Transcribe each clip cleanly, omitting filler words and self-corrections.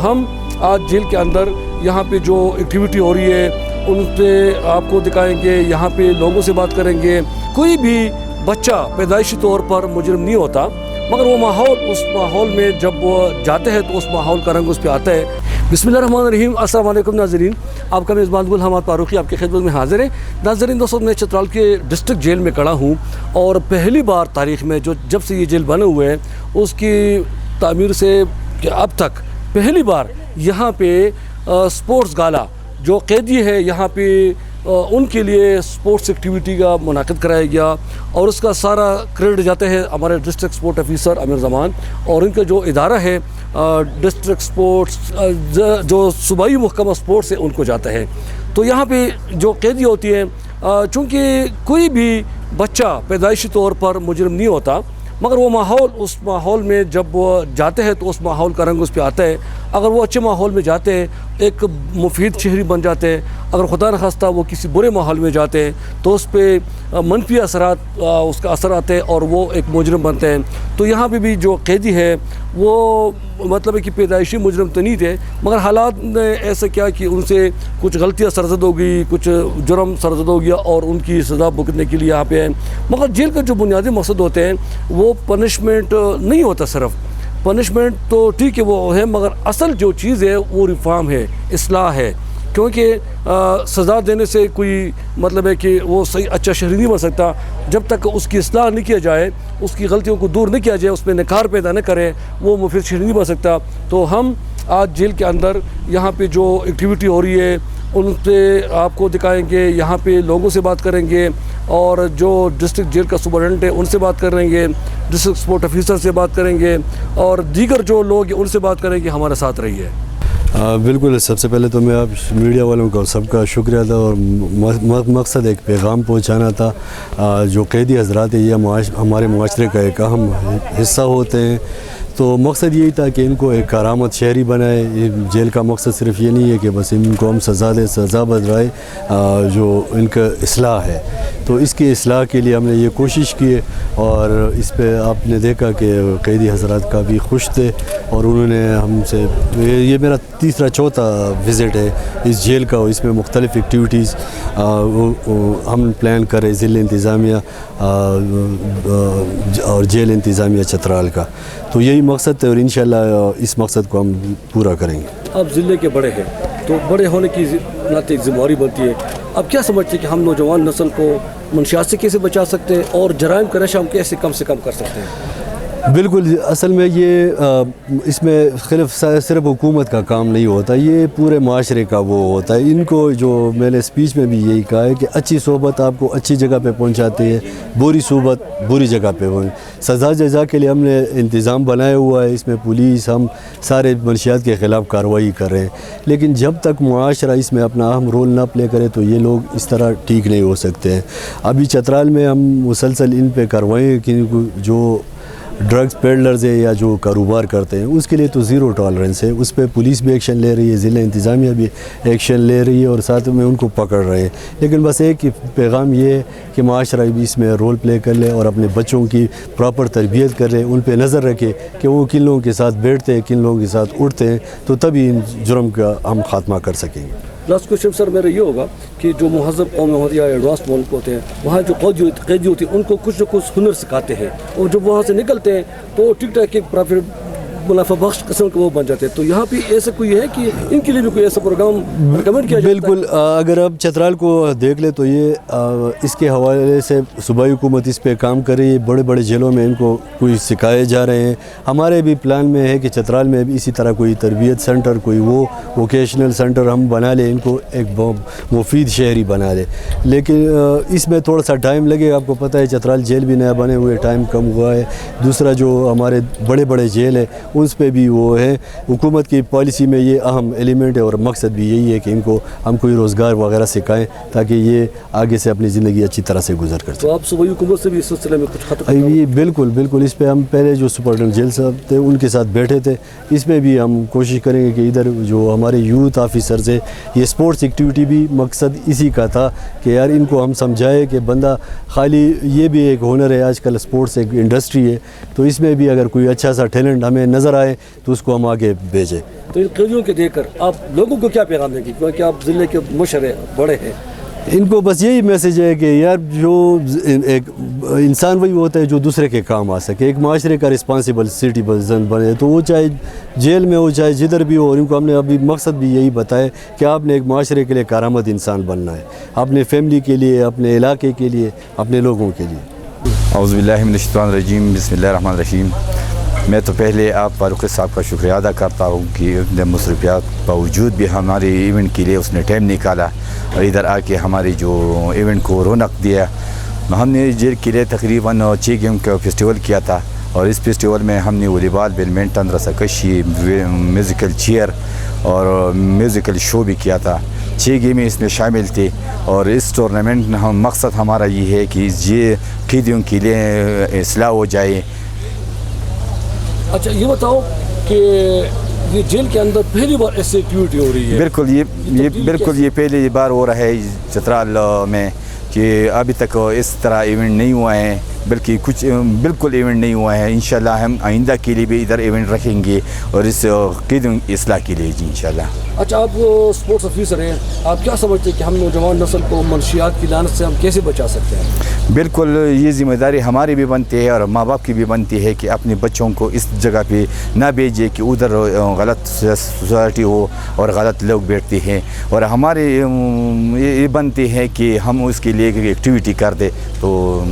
ہم آج جیل کے اندر یہاں پہ جو ایکٹیویٹی ہو رہی ہے ان پہ آپ کو دکھائیں گے، یہاں پہ لوگوں سے بات کریں گے۔ کوئی بھی بچہ پیدائشی طور پر مجرم نہیں ہوتا، مگر وہ ماحول، اس ماحول میں جب وہ جاتے ہیں تو اس ماحول کا رنگ اس پہ آتا ہے۔ بسم اللہ الرحمن الرحیم۔ السلام علیکم ناظرین، آپ کا میزبان گل حماد فاروقی آپ کی خدمت میں حاضر ہے۔ ناظرین دوستوں، میں چترال کے ڈسٹرکٹ جیل میں کھڑا ہوں اور پہلی بار تاریخ میں جب سے یہ جیل بنے ہوئے ہیں اس کی تعمیر سے اب تک پہلی بار یہاں پہ سپورٹس گالا جو قیدی ہے یہاں پہ ان کے لیے سپورٹس ایکٹیویٹی کا منعقد کرایا گیا، اور اس کا سارا کریڈٹ جاتا ہے ہمارے ڈسٹرکٹ سپورٹ آفیسر امیر زمان، اور ان کا جو ادارہ ہے ڈسٹرکٹ سپورٹس جو صوبائی محکمہ سپورٹس ہے ان کو جاتا ہے۔ تو یہاں پہ جو قیدی ہوتی ہیں، چونکہ کوئی بھی بچہ پیدائشی طور پر مجرم نہیں ہوتا، مگر وہ ماحول، اس ماحول میں جب وہ جاتے ہیں تو اس ماحول کا رنگ اس پہ آتا ہے۔ اگر وہ اچھے ماحول میں جاتے ہیں ایک مفید شہری بن جاتے ہیں، اگر خدا نخواستہ وہ کسی برے ماحول میں جاتے ہیں تو اس پہ منفی اثرات، اس کا اثر آتے ہیں اور وہ ایک مجرم بنتے ہیں۔ تو یہاں پہ بھی جو قیدی ہے وہ مطلب ہے کہ پیدائشی مجرم تو نہیں تھے، مگر حالات نے ایسا کیا کہ ان سے کچھ غلطیاں سرزد ہو گئی، کچھ جرم سرزد ہو گیا اور ان کی سزا بھگتنے کے لیے یہاں پہ ہیں۔ مگر جیل کا جو بنیادی مقصد ہوتے ہیں وہ پنشمنٹ نہیں ہوتا، صرف پنشمنٹ تو ٹھیک ہے وہ ہے، مگر اصل جو چیز ہے وہ ریفارم ہے، اصلاح ہے۔ کیونکہ سزا دینے سے کوئی مطلب ہے کہ وہ صحیح اچھا شہری نہیں بن سکتا جب تک اس کی اصلاح نہیں کیا جائے، اس کی غلطیوں کو دور نہیں کیا جائے، اس میں نکھار پیدا نہ کرے، وہ مفید شہری نہیں بن سکتا۔ تو ہم آج جیل کے اندر یہاں پہ جو ایکٹیویٹی ہو رہی ہے ان پہ آپ کو دکھائیں گے، یہاں پہ لوگوں سے بات کریں گے، اور جو ڈسٹرکٹ جیل کا سپرنٹینڈنٹ ہے ان سے بات کریں گے، ڈسٹرکٹ سپورٹ آفیسر سے بات کریں گے، اور دیگر جو لوگ ہیں ان سے بات کریں گے۔ ہمارے ساتھ رہیے۔ بالکل، سب سے پہلے تو میں آپ میڈیا والوں کا سب کا شکریہ تھا، اور مقصد ایک پیغام پہنچانا تھا۔ جو قیدی حضرات ہیں یہ ہمارے معاشرے کا ایک اہم حصہ ہوتے ہیں، تو مقصد یہی تھا کہ ان کو ایک کارآمد شہری بنائے۔ جیل کا مقصد صرف یہ نہیں ہے کہ بس ان کو ہم سزا دیں، سزا بدلائے، جو ان کا اصلاح ہے، تو اس کی اصلاح کے لیے ہم نے یہ کوشش کی، اور اس پہ آپ نے دیکھا کہ قیدی حضرات کافی خوش تھے، اور انہوں نے ہم سے، یہ میرا تیسرا چوتھا وزٹ ہے اس جیل کا، اور اس میں مختلف ایکٹیویٹیز ہم پلان کر رہے، ضلع انتظامیہ اور جیل انتظامیہ چترال کا، تو یہی مقصد ہے، اور انشاءاللہ اس مقصد کو ہم پورا کریں گے۔ آپ ضلع کے بڑے ہیں تو بڑے ہونے کی ناطے ایک ذمہ داری بنتی ہے، اب کیا سمجھتے ہیں کہ ہم نوجوان نسل کو منشیات سے کیسے بچا سکتے ہیں اور جرائم کا نشہ ہم کیسے کم سے کم کر سکتے ہیں؟ بالکل، اصل میں یہ اس میں صرف حکومت کا کام نہیں ہوتا، یہ پورے معاشرے کا وہ ہوتا ہے۔ ان کو، جو میں نے اسپیچ میں بھی یہی کہا ہے کہ اچھی صحبت آپ کو اچھی جگہ پہ پہنچاتی ہے، بری صحبت بری جگہ پہ سزا جزا کے لیے ہم نے انتظام بنایا ہوا ہے، اس میں پولیس، ہم سارے منشیات کے خلاف کارروائی کر رہے ہیں، لیکن جب تک معاشرہ اس میں اپنا اہم رول نہ پلے کرے تو یہ لوگ اس طرح ٹھیک نہیں ہو سکتے ہیں۔ ابھی چترال میں ہم مسلسل ان پہ کارروائیں کہ جو ڈرگز پیڈلرز ہیں یا جو کاروبار کرتے ہیں اس کے لیے تو زیرو ٹالرنس ہے، اس پہ پولیس بھی ایکشن لے رہی ہے، ضلع انتظامیہ بھی ایکشن لے رہی ہے، اور ساتھ میں ان کو پکڑ رہے ہیں۔ لیکن بس ایک ہی پیغام یہ ہے کہ معاشرہ بھی اس میں رول پلے کر لے، اور اپنے بچوں کی پراپر تربیت کر لے، ان پہ نظر رکھے کہ وہ کن لوگوں کے ساتھ بیٹھتے ہیں، کن لوگوں کے ساتھ اٹھتے ہیں، تو تبھی ان جرم کا ہم خاتمہ کر سکیں گے۔ لاسٹ کوشچن سر میرا یہ ہوگا کہ جو مہذب قومیں ہوتی ہیں یا ایڈوانس ملک ہوتے ہیں، وہاں جو قیدی ہوتی ہیں ان کو کچھ نہ کچھ ہنر سکھاتے ہیں، اور جب وہاں سے نکلتے ہیں تو ٹک ٹاک کے پرافٹ منافع بخش قسم کے وہ بن جاتے ہیں۔ تو یہاں پہ ایسا کوئی ہے کہ ان کے لیے بھی کوئی ایسا پروگرام ریکمنڈ کیا جاتا ہے؟ بالکل، اگر آپ چترال کو دیکھ لیں تو یہ اس کے حوالے سے صوبائی حکومت اس پہ کام کر رہی ہے، بڑے بڑے جیلوں میں ان کو کوئی سکھائے جا رہے ہیں۔ ہمارے بھی پلان میں ہے کہ چترال میں بھی اسی طرح کوئی تربیت سینٹر، کوئی وہ ووکیشنل سینٹر ہم بنا لیں، ان کو ایک مفید شہری بنا لیں، لیکن اس میں تھوڑا سا ٹائم لگے۔ آپ کو پتہ ہے چترال جیل بھی نیا بنے ہوئے، ٹائم کم ہوا ہے۔ دوسرا جو ہمارے بڑے بڑے جیل ہیں اس پہ بھی وہ ہے، حکومت کی پالیسی میں یہ اہم ایلیمنٹ ہے، اور مقصد بھی یہی ہے کہ ان کو ہم کوئی روزگار وغیرہ سکھائیں تاکہ یہ آگے سے اپنی زندگی اچھی طرح سے گزر کر سکیں۔ تو آپ صوبائی حکومت سے بھی اس سلسلے میں کچھ خط؟ یہ بالکل اس پہ ہم پہلے جو سپرنٹینڈنٹ جیل صاحب تھے ان کے ساتھ بیٹھے تھے، اس میں بھی ہم کوشش کریں گے کہ ادھر جو ہمارے یوتھ آفیسرز ہیں، یہ سپورٹس ایکٹیویٹی بھی مقصد اسی کا تھا کہ یار ان کو ہم سمجھائے کہ بندہ خالی یہ بھی ایک ہنر ہے، آج کل سپورٹس ایک انڈسٹری ہے، تو اس میں بھی اگر کوئی اچھا سا ٹیلنٹ ہمیں نظر نظر آئے تو اس کو ہم آگے بھیجیں. تو ان قیدیوں کے دیکھ کر آپ لوگوں کو کیا پیغام دیں گے، کیونکہ آپ ضلع کے مشر بڑے ہیں؟ ان کو بس یہی میسیج ہے کہ یار جو ایک انسان وہی ہوتا ہے جو دوسرے کے کام آ سکے، ایک معاشرے کا رسپانسیبل سٹیزن بنے، تو وہ چاہے جیل میں ہو چاہے جدھر بھی ہو. اور ان کو ہم نے ابھی مقصد بھی یہی بتایا کہ آپ نے ایک معاشرے کے لیے کارآمد انسان بننا ہے، اپنے فیملی کے لیے، اپنے علاقے کے لیے، اپنے لوگوں کے لیے. اعوذ باللہ من الشیطان الرجیم، بسم اللہ الرحمن الرحیم. میں تو پہلے آپ فاروق صاحب کا شکریہ ادا کرتا ہوں کہ اتنے مصروفیات باوجود بھی ہمارے ایونٹ کے لیے اس نے ٹائم نکالا اور ادھر آ کے ہماری جو ایونٹ کو رونق دیا. ہم نے جیل کے لیے تقریباً 6 گیم کا فیسٹیول کیا تھا، اور اس فیسٹیول میں ہم نے والی بال، بیڈمنٹن، رسا کشی، میوزیکل چیئر اور میوزیکل شو بھی کیا تھا. 6 گیمیں اس میں شامل تھے. اور اس ٹورنامنٹ میں مقصد ہمارا یہ ہے کہ یہ قیدیوں کے لیے اصلاح ہو جائے. اچھا یہ بتاؤ کہ یہ جیل کے اندر پہلی بار ایسی ایکٹیویٹی ہو رہی ہے؟ بالکل یہ پہلی بار ہو رہا ہے چترال میں کہ ابھی تک اس طرح ایونٹ نہیں ہوا ہے، بلکہ کچھ بالکل ایونٹ نہیں ہوا ہے. انشاءاللہ ہم آئندہ کے لیے بھی ادھر ایونٹ رکھیں گے اور اس قیدیوں اصلاح کے لیے جی انشاءاللہ. اچھا آپ اسپورٹس آفیسر ہیں، آپ کیا سمجھتے ہیں کہ ہم نوجوان نسل کو منشیات کی لعنت سے ہم کیسے بچا سکتے ہیں؟ بالکل یہ ذمہ داری ہماری بھی بنتی ہے اور ماں باپ کی بھی بنتی ہے کہ اپنے بچوں کو اس جگہ پہ نہ بھیجے کہ ادھر غلط سوسائٹی ہو اور غلط لوگ بیٹھتے ہیں. اور ہماری یہ بنتی ہے کہ ہم اس کے لیے ایکٹیویٹی کر دیں تو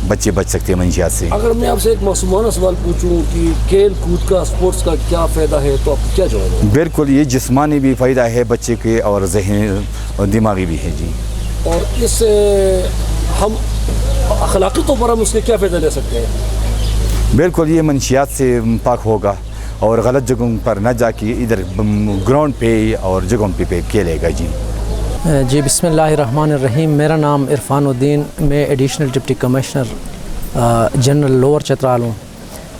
بچے بچ سکتے ہیں منشیات سے. اگر میں آپ سے ایک معصومانہ سوال پوچھوں کہ کھیل کود کا، اسپورٹس کا کیا فائدہ ہے، تو آپ کیا جواب دیں؟ بالکل یہ جسمانی بھی فائدہ ہے بچے کے اور ذہنی اور دماغی بھی ہے جی. اور اس سے ہم اخلاقی طور پر ہم اس کے کیا فائدہ لے سکتے ہیں؟ بالکل یہ منشیات سے پاک ہوگا اور غلط جگہوں پر نہ جا کے ادھر گراؤنڈ پہ اور جگہوں پہ کھیلے گا جی. جی بسم اللہ الرحمن الرحیم. میرا نام عرفان الدین، میں additional deputy commissioner general lower Chitral ہوں.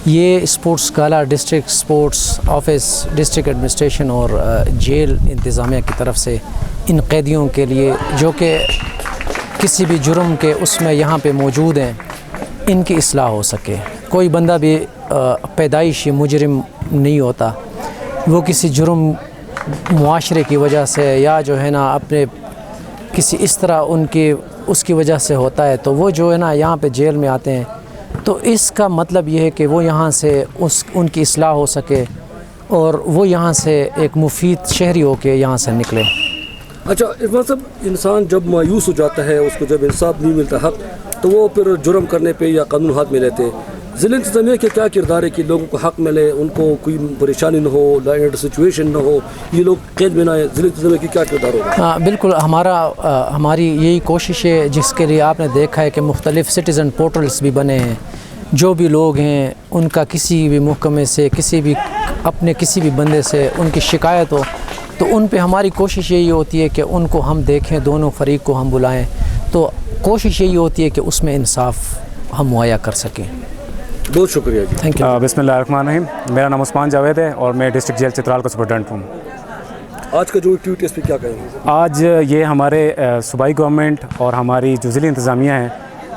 یہ اسپورٹس گالا district sports office, district administration اور جیل انتظامیہ کی طرف سے ان قیدیوں کے لیے جو کہ کسی بھی جرم کے اس میں یہاں پہ موجود ہیں، ان کی اصلاح ہو سکے. کوئی بندہ بھی پیدائشی مجرم نہیں ہوتا، وہ کسی جرم معاشرے کی وجہ سے یا جو ہے نا اپنے کسی اس طرح اس کی وجہ سے ہوتا ہے، تو وہ جو ہے نا یہاں پہ جیل میں آتے ہیں. تو اس کا مطلب یہ ہے کہ وہ یہاں سے ان کی اصلاح ہو سکے اور وہ یہاں سے ایک مفید شہری ہو کے یہاں سے نکلے. اچھا عرفان صاحب، انسان جب مایوس ہو جاتا ہے، اس کو جب انصاف نہیں ملتا حق، تو وہ پھر جرم کرنے پہ یا قانون ہاتھ میں لیتے ہیں. ضلع انتظامیہ کے کیا کردار ہے کہ لوگوں کو حق ملے، ان کو کوئی پریشانی نہ ہو، لا اینڈ آرڈر سچویشن نہ ہو، یہ لوگ قید میں نہ آئے؟ ضلع انتظامیہ کی کیا کردار ہوگا؟ بالکل ہماری یہی کوشش ہے، جس کے لیے آپ نے دیکھا ہے کہ مختلف سٹیزن پورٹلز بھی بنے ہیں. جو بھی لوگ ہیں ان کا کسی بھی محکمے سے کسی بھی بندے سے ان کی شکایت ہو تو ان پہ ہماری کوشش یہی ہوتی ہے کہ ان کو ہم دیکھیں، دونوں فریق کو ہم بلائیں. تو کوشش یہی ہوتی ہے کہ اس میں انصاف ہم مہیا کر سکیں. بہت شکریہ جی. Thank you. بسم اللہ الرحمن الرحیم. میرا نام عثمان جاوید ہے اور میں ڈسٹرکٹ جیل چترال کا سپرنٹینڈنٹ ہوں. آج کا جو ایکٹیویٹی اس پہ کیا کہیں گے؟ آج یہ ہمارے صوبائی گورنمنٹ اور ہماری جو ضلعی انتظامیہ ہیں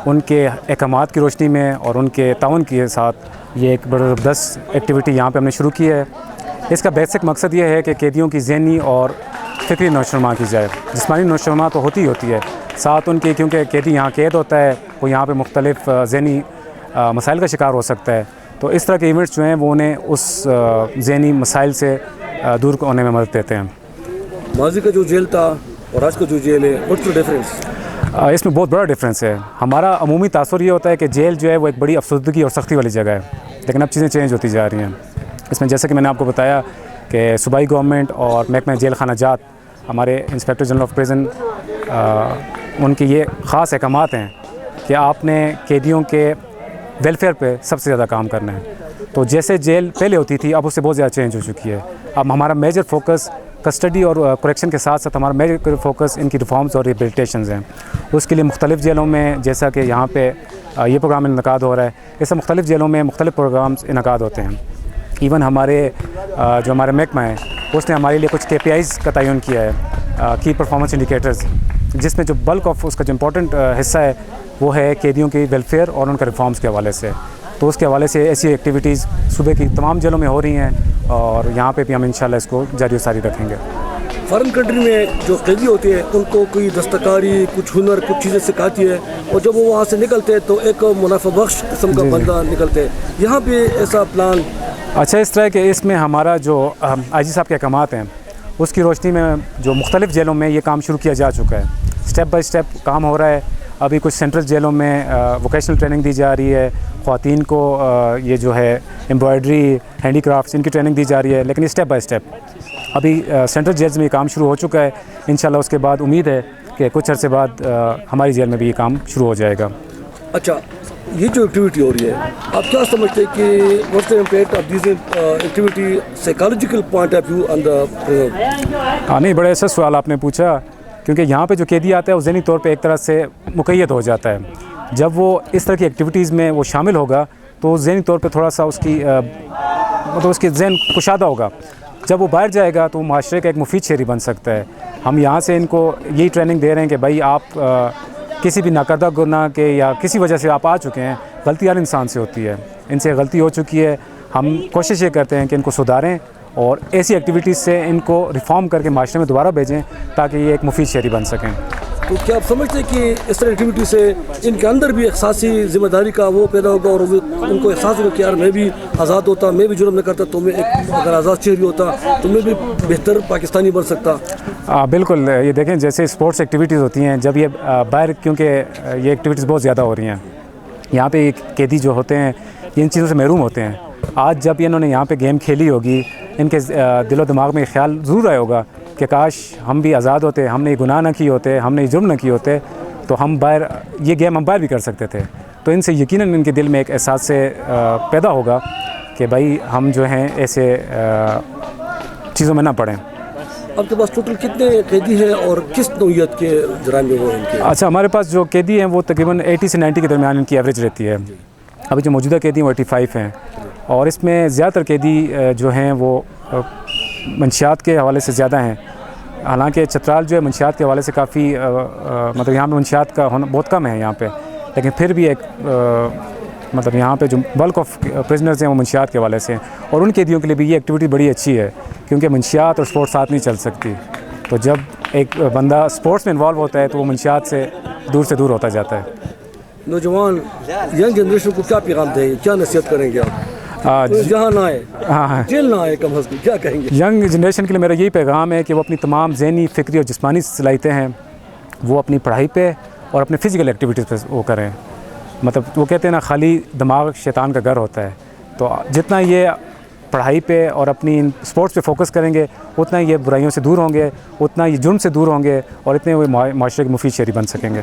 ان کے احکامات کی روشنی میں اور ان کے تعاون کے ساتھ یہ ایک بڑا زبردست ایکٹیویٹی یہاں پہ ہم نے شروع کی ہے. اس کا بیسک مقصد یہ ہے کہ قیدیوں کی ذہنی اور فکری نوشوما کی جائے. جسمانی نوشوما تو ہوتی ہے، ساتھ ان کے، کیونکہ قیدی یہاں قید ہوتا ہے، وہ یہاں پہ مختلف ذہنی مسائل کا شکار ہو سکتا ہے. تو اس طرح کے ایونٹس جو ہیں وہ انہیں اس ذہنی مسائل سے دور ہونے میں مدد دیتے ہیں. ماضی کا جو جیل تھا اور آج کا جو جیل ہے، واٹس دی ڈفرینس؟ اس میں بہت بڑا ڈفرینس ہے. ہمارا عمومی تاثر یہ ہوتا ہے کہ جیل جو ہے وہ ایک بڑی افسردگی اور سختی والی جگہ ہے، لیکن اب چیزیں چینج ہوتی جا رہی ہیں. اس میں جیسے کہ میں نے آپ کو بتایا کہ صوبائی گورنمنٹ اور محکمہ جیل خانہ جات، ہمارے انسپیکٹر جنرل آف پریزن، ان کے یہ خاص احکامات ہیں کہ آپ نے قیدیوں کے ویلفیئر پہ سب سے زیادہ کام کرنا ہے. تو جیسے جیل پہلے ہوتی تھی اب اس سے بہت زیادہ چینج ہو چکی ہے. اب ہمارا میجر فوکس کسٹڈی اور کریکشن کے ساتھ ساتھ ہمارا میجر فوکس ان کی ریفارمز اور ریہیبلیٹیشنز ہیں. اس کے لیے مختلف جیلوں میں، جیسا کہ یہاں پہ یہ پروگرام انعقاد ہو رہا ہے، ایسے مختلف جیلوں میں مختلف پروگرامز انعقاد ہوتے ہیں. ایون جو ہمارے محکمہ ہے اس نے ہمارے لیے کچھ KPIs کا تعین کیا ہے، کی پرفارمنس انڈیکیٹرز، جس میں جو بلک آف اس کا جو امپورٹنٹ حصہ ہے وہ ہے قیدیوں کی ویلفیئر اور ان کا ریفارمز کے حوالے سے. تو اس کے حوالے سے ایسی ایکٹیویٹیز صوبے کی تمام جیلوں میں ہو رہی ہیں اور یہاں پہ بھی ہم انشاءاللہ اس کو جاری و ساری رکھیں گے۔ فارن کنٹری میں جو قیدی ہوتے ہیں ان کو کوئی دستکاری، کچھ ہنر، کچھ چیزیں سکھاتی ہے اور جب وہ وہاں سے نکلتے ہیں تو ایک منافع بخش قسم کا بندہ نکلتے ہیں، یہاں پہ ایسا پلان؟ اچھا، اس طرح کہ اس میں ہمارا جو آئی جی صاحب کے احکامات ہیں اس کی روشنی میں جو مختلف جیلوں میں یہ کام شروع کیا جا چکا ہے، سٹیپ بائی سٹیپ کام ہو رہا ہے۔ ابھی کچھ سینٹرل جیلوں میں ووکیشنل ٹریننگ دی جا رہی ہے، خواتین کو یہ جو ہے ایمبرائڈری، ہینڈی کرافٹس، ان کی ٹریننگ دی جا رہی ہے، لیکن اسٹیپ بائی اسٹیپ ابھی سینٹرل جیلز میں یہ کام شروع ہو چکا ہے۔ انشاءاللہ اس کے بعد امید ہے کہ کچھ عرصے بعد ہماری جیل میں بھی یہ کام شروع ہو جائے گا۔ اچھا، یہ جو ایکٹیویٹی ہو رہی ہے آپ کیا سمجھتے ہیں کہ what's the impact of these activity psychological point of view on the person? نہیں، بڑے اچھا سوال آپ نے پوچھا، کیونکہ یہاں پہ جو قیدی آتا ہے وہ ذہنی طور پہ ایک طرح سے مقید ہو جاتا ہے۔ جب وہ اس طرح کی ایکٹیویٹیز میں وہ شامل ہوگا تو ذہنی طور پہ تھوڑا سا اس کی مطلب اس کے ذہن کشادہ ہوگا۔ جب وہ باہر جائے گا تو معاشرے کا ایک مفید شہری بن سکتا ہے۔ ہم یہاں سے ان کو یہی ٹریننگ دے رہے ہیں کہ بھائی آپ کسی بھی ناکردہ گناہ کے یا کسی وجہ سے آپ آ چکے ہیں، غلطی ہر انسان سے ہوتی ہے، ان سے غلطی ہو چکی ہے، ہم کوشش یہ کرتے ہیں کہ ان کو سدھاریں اور ایسی ایکٹیویٹیز سے ان کو ریفارم کر کے معاشرے میں دوبارہ بھیجیں تاکہ یہ ایک مفید شہری بن سکیں۔ تو کیا آپ سمجھتے ہیں کہ اس طرح ایکٹیویٹی سے ان کے اندر بھی احساسی ذمہ داری کا وہ پیدا ہوگا اور ان کو احساس ہوگا کہ یار میں بھی آزاد ہوتا، میں بھی جرم نہ کرتا تو میں ایک اگر آزاد شہری ہوتا تو میں بھی بہتر پاکستانی بن سکتا؟ بالکل، یہ دیکھیں جیسے اسپورٹس ایکٹیویٹیز ہوتی ہیں، جب یہ باہر، کیونکہ یہ ایکٹیویٹیز بہت زیادہ ہو رہی ہیں، یہاں پہ قیدی جو ہوتے ہیں یہ ان چیزوں سے محروم ہوتے ہیں۔ آج جب انہوں نے یہاں پہ گیم کھیلی ہوگی، ان کے دل و دماغ میں خیال ضرور آیا ہوگا کہ کاش ہم بھی آزاد ہوتے، ہم نے یہ گناہ نہ کیے ہوتے، ہم نے یہ جرم نہ کیے ہوتے تو ہم باہر یہ گیم ہم باہر بھی کر سکتے تھے۔ تو ان سے یقیناً ان کے دل میں ایک احساس سے پیدا ہوگا کہ بھائی ہم جو ہیں ایسے چیزوں میں نہ پڑیں۔ آپ کے پاس ٹوٹل کتنے قیدی ہیں اور کس نوعیت کے جرائم میں وہ ان کے؟ اچھا، ہمارے پاس جو قیدی ہیں وہ تقریباً 80 سے 90 کے درمیان ان کی ایوریج رہتی ہے۔ ابھی جو موجودہ قیدی ہیں وہ 85 ہیں، اور اس میں زیادہ تر قیدی جو ہیں وہ منشیات کے حوالے سے زیادہ ہیں۔ حالانکہ چترال جو ہے منشیات کے حوالے سے کافی مطلب یہاں پہ منشیات کا ہونا بہت کم ہے یہاں پہ، لیکن پھر بھی ایک مطلب یہاں پہ جو بلک آف پرزنرز ہیں وہ منشیات کے حوالے سے ہیں، اور ان قیدیوں کے لیے بھی یہ ایکٹیویٹی بڑی اچھی ہے کیونکہ منشیات اور سپورٹس ساتھ نہیں چل سکتی۔ تو جب ایک بندہ سپورٹس میں انوالو ہوتا ہے تو وہ منشیات سے دور ہوتا جاتا ہے۔ نوجوان ینگ جنریشن کو کیا پیغام دیں گے، کیا نصیحت کریں گے آپ؟ جہاں نہ آئے، ہاں، جیل نہ آئے، کم از کم کیا کہیں گے؟ ینگ جنریشن کے لیے میرا یہی پیغام ہے کہ وہ اپنی تمام ذہنی، فکری اور جسمانی صلاحیتیں ہیں وہ اپنی پڑھائی پہ اور اپنے فزیکل ایکٹیویٹیز پہ وہ کریں۔ مطلب وہ کہتے ہیں نا، خالی دماغ شیطان کا گھر ہوتا ہے، تو جتنا یہ پڑھائی پہ اور اپنی اسپورٹس پہ فوکس کریں گے اتنا یہ برائیوں سے دور ہوں گے، اتنا یہ جرم سے دور ہوں گے، اور اتنے وہ معاشرے کے مفید شہری بن سکیں گے۔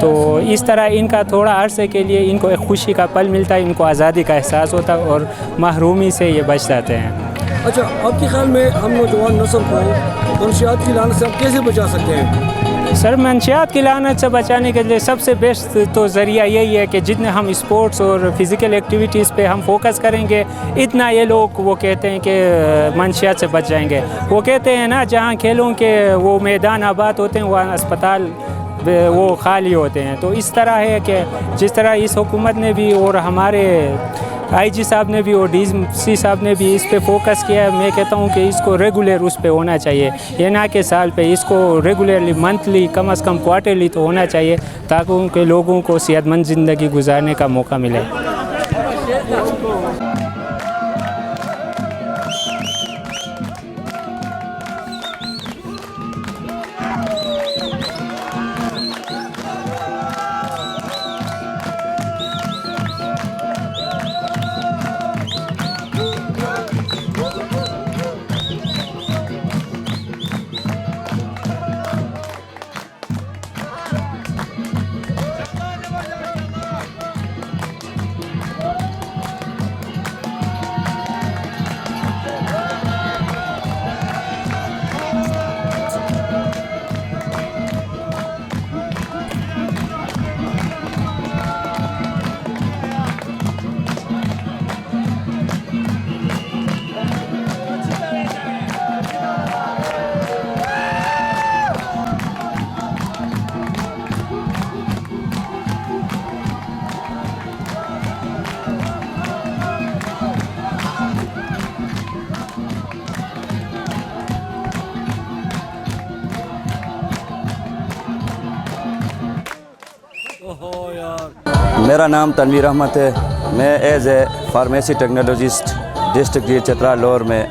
تو اس طرح ان کا تھوڑا عرصے کے لیے ان کو ایک خوشی کا پل ملتا ہے، ان کو آزادی کا احساس ہوتا ہے اور محرومی سے یہ بچ جاتے ہیں۔ اچھا، آپ کے خیال میں ہم نوجوان نسل کو منشیات کی لعنت سے ہم کیسے بچا سکتے ہیں؟ سر، منشیات کی لعنت سے بچانے کے لیے سب سے بیسٹ تو ذریعہ یہی ہے کہ جتنے ہم اسپورٹس اور فزیکل ایکٹیویٹیز پہ ہم فوکس کریں گے، اتنا یہ لوگ وہ کہتے ہیں کہ منشیات سے بچ جائیں گے۔ وہ کہتے ہیں نا، جہاں کھیلوں کے وہ میدان آباد ہوتے ہیں وہاں اسپتال وہ خالی ہوتے ہیں۔ تو اس طرح ہے کہ جس طرح اس حکومت نے بھی اور ہمارے آئی جی صاحب نے بھی اور ڈی سی صاحب نے بھی اس پہ فوکس کیا ہے، میں کہتا ہوں کہ اس کو ریگولر اس پہ ہونا چاہیے، یہ نہ کہ سال پہ، اس کو ریگولرلی منتھلی کم از کم کوارٹرلی تو ہونا چاہیے، تاکہ ان کے لوگوں کو صحت مند زندگی گزارنے کا موقع ملے۔ میرا نام تنویر احمد ہے، میں as a pharmacy technologist district jail Chitral lower میں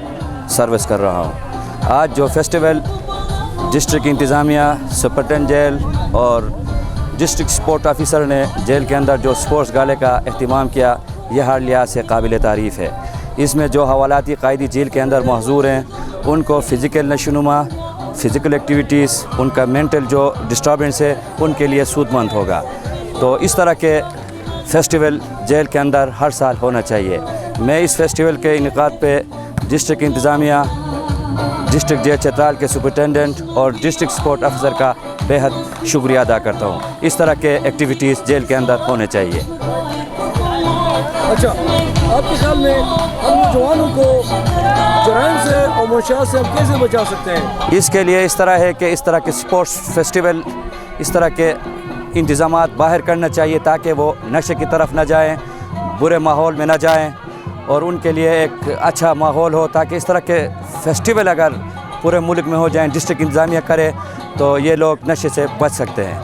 سروس کر رہا ہوں۔ آج جو فیسٹیول ڈسٹرکٹ انتظامیہ، سپرنٹینڈنٹ جیل اور ڈسٹرکٹ سپورٹ آفیسر نے جیل کے اندر جو سپورٹس گالے کا اہتمام کیا، یہ ہر لحاظ سے قابل تعریف ہے۔ اس میں جو حوالاتی قائدی جیل کے اندر محضور ہیں، ان کو فزیکل نشوونما، فزیکل ایکٹیویٹیز، ان کا مینٹل جو ڈسٹربنس ہے، ان کے لیے سود مند ہوگا۔ تو اس طرح کے فیسٹیول جیل کے اندر ہر سال ہونا چاہیے۔ میں اس فیسٹیول کے انعقاد پہ ڈسٹرکٹ انتظامیہ، ڈسٹرکٹ جیل چترال کے سپرنٹینڈنٹ اور ڈسٹرکٹ سپورٹ افسر کا بے حد شکریہ ادا کرتا ہوں۔ اس طرح کے ایکٹیویٹیز جیل کے اندر ہونے چاہیے۔ اچھا، آپ کے خیال میں ہم نوجوانوں کو جرائم سے اور منشیات سے ہم کیسے بچا سکتے ہیں؟ اس کے لیے اس طرح ہے کہ اس طرح کے سپورٹس فیسٹیول، اس طرح کے انتظامات باہر کرنا چاہیے، تاکہ وہ نشے کی طرف نہ جائیں، برے ماحول میں نہ جائیں، اور ان کے لیے ایک اچھا ماحول ہو، تاکہ اس طرح کے فیسٹیول اگر پورے ملک میں ہو جائیں، ڈسٹرکٹ انتظامیہ کرے، تو یہ لوگ نشے سے بچ سکتے ہیں۔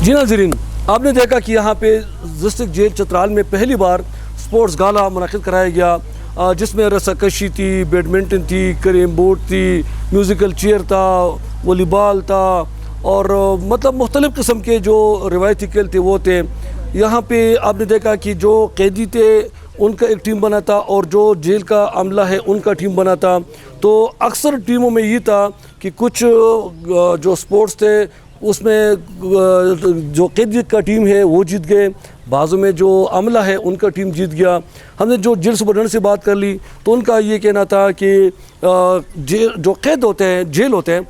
جی ناظرین، آپ نے دیکھا کہ یہاں پہ ڈسٹرکٹ جیل چترال میں پہلی بار سپورٹس گالا منعقد کرایا گیا، جس میں رسہ کشی تھی، بیڈمنٹن تھی، کریم بورڈ تھی، میوزیکل چیئر تھا، والی بال تھا، اور مطلب مختلف قسم کے جو روایتی کھیل تھے وہ تھے۔ یہاں پہ آپ نے دیکھا کہ جو قیدی تھے ان کا ایک ٹیم بنا تھا اور جو جیل کا عملہ ہے ان کا ٹیم بنا تھا۔ تو اکثر ٹیموں میں یہ تھا کہ کچھ جو سپورٹس تھے اس میں جو قیدی کا ٹیم ہے وہ جیت گئے، بعضوں میں جو عملہ ہے ان کا ٹیم جیت گیا۔ ہم نے جو جیل سپرڈنٹ سے بات کر لی تو ان کا یہ کہنا تھا کہ جو قید ہوتے ہیں، جیل ہوتے ہیں،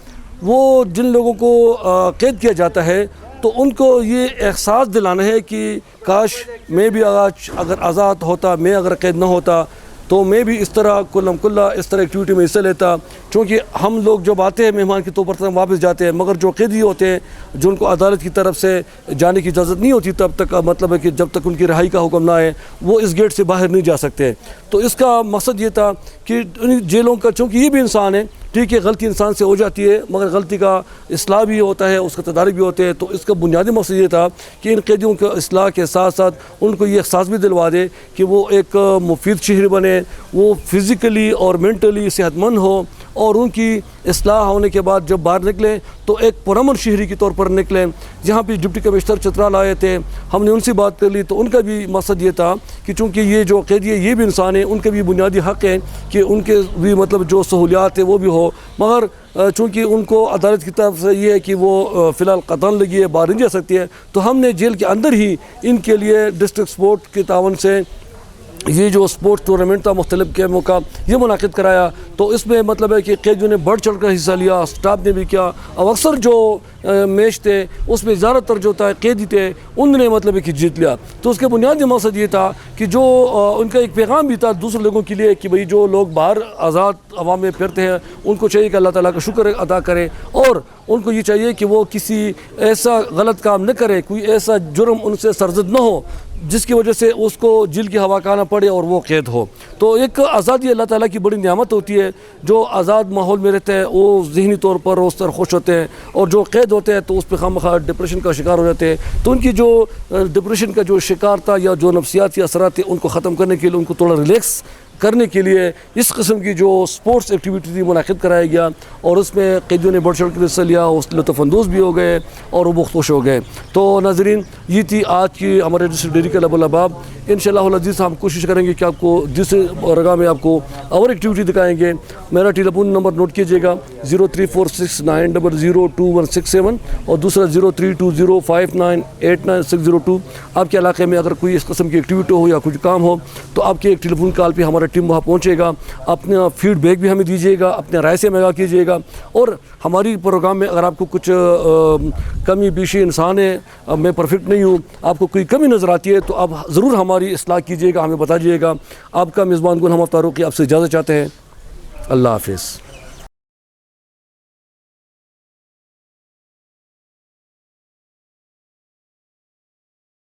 وہ جن لوگوں کو قید کیا جاتا ہے تو ان کو یہ احساس دلانا ہے کہ کاش میں بھی آج اگر آزاد ہوتا، میں اگر قید نہ ہوتا، تو میں بھی اس طرح کلم کلّہ اس طرح ایکٹیویٹی میں حصہ لیتا، چونکہ ہم لوگ جب آتے ہیں مہمان کے طور پر تو واپس جاتے ہیں، مگر جو قیدی ہوتے ہیں جن کو عدالت کی طرف سے جانے کی اجازت نہیں ہوتی تب تک، مطلب ہے کہ جب تک ان کی رہائی کا حکم نہ آئے وہ اس گیٹ سے باہر نہیں جا سکتے. تو اس کا مقصد یہ تھا کہ ان جیلوں کا، چونکہ یہ بھی انسان ہے، ٹھیک ہے غلطی انسان سے ہو جاتی ہے مگر غلطی کا اصلاح بھی ہوتا ہے، اس کا تدارک بھی ہوتے ہیں. تو اس کا بنیادی مقصد یہ تھا کہ ان قیدیوں کا اصلاح کے ساتھ ساتھ ان کو یہ احساس بھی دلوا دے کہ وہ ایک مفید شہری بنے، وہ فزیکلی اور مینٹلی صحت مند ہو، اور ان کی اصلاح ہونے کے بعد جب باہر نکلیں تو ایک پرامن شہری کے طور پر نکلیں. جہاں پہ ڈپٹی کمشنر چترال آئے تھے، ہم نے ان سے بات کر لی تو ان کا بھی مقصد یہ تھا کہ چونکہ یہ جو قیدی ہے یہ بھی انسان ہے، ان کے بھی بنیادی حق ہے کہ ان کے بھی مطلب جو سہولیات ہے وہ بھی ہو، مگر چونکہ ان کو عدالت کی طرف سے یہ ہے کہ وہ فی الحال قطعاً لگی ہے، باہر نہیں جا سکتی ہے. تو ہم نے جیل کے اندر ہی ان کے لیے ڈسٹرکٹ سپورٹ کے تعاون سے یہ جو سپورٹس ٹورنامنٹ تھا مختلف گیموں کا یہ منعقد کرایا. تو اس میں مطلب ہے کہ قیدیوں نے بڑھ چڑھ کر حصہ لیا، اسٹاف نے بھی کیا، اور اکثر جو میچ تھے اس میں زیادہ تر جو تھا قیدی تھے انہوں نے مطلب ہے کہ جیت لیا. تو اس کے بنیادی مقصد یہ تھا کہ جو ان کا ایک پیغام بھی تھا دوسرے لوگوں کے لیے کہ بھئی جو لوگ باہر آزاد ہوا میں پھرتے ہیں ان کو چاہیے کہ اللہ تعالیٰ کا شکر ادا کریں، اور ان کو یہ چاہیے کہ وہ کسی ایسا غلط کام نہ کرے، کوئی ایسا جرم ان سے سرزد نہ ہو جس کی وجہ سے اس کو جیل کی ہوا کھانا پڑے اور وہ قید ہو. تو ایک آزادی اللہ تعالیٰ کی بڑی نعمت ہوتی ہے. جو آزاد ماحول میں رہتے ہیں وہ ذہنی طور پر اس طرح خوش ہوتے ہیں، اور جو قید ہوتے ہیں تو اس پہ خامخواہ ڈپریشن کا شکار ہو جاتے ہیں. تو ان کی جو ڈپریشن کا جو شکار تھا یا جو نفسیاتی اثرات تھے ان کو ختم کرنے کے لیے، ان کو تھوڑا ریلیکس کرنے کے لیے اس قسم کی جو سپورٹس ایکٹیویٹی تھی منعقد کرایا گیا، اور اس میں قیدیوں نے بڑھ چڑھ کر حصہ لیا، اس لطف اندوز بھی ہو گئے اور وہ بہت خوش ہو گئے. تو ناظرین یہ تھی آج کی ہمارے ڈسٹرکٹ ڈیری کلب الاباب. انشاءاللہ العزیز ہم کوشش کریں گے کہ آپ کو دوسرے رگا میں آپ کو اور ایکٹیویٹی دکھائیں گے. میرا ٹیلی فون نمبر نوٹ کیجیے گا 0346900267 اور دوسرا 032059899602. آپ کے علاقے میں اگر کوئی اس قسم کی ایکٹیویٹی ہو یا کچھ کام ہو تو آپ کے ایک ٹیلی فون کال پہ ہمارا ٹیم وہاں پہنچے گا. اپنا فیڈ بیک بھی ہمیں دیجیے گا، اپنے رائے سے آگاہ کیجیے گا، اور ہماری پروگرام میں اگر آپ کو کچھ کمی بیشی، انسان ہے میں پرفیکٹ نہیں ہوں، آپ کو کوئی کمی نظر آتی ہے تو آپ ضرور ہماری اصلاح کیجیے گا، ہمیں بتا دیجیے گا. آپ کا میزبان گل محمد فاروقی آپ سے اجازت چاہتے ہیں. اللہ حافظ.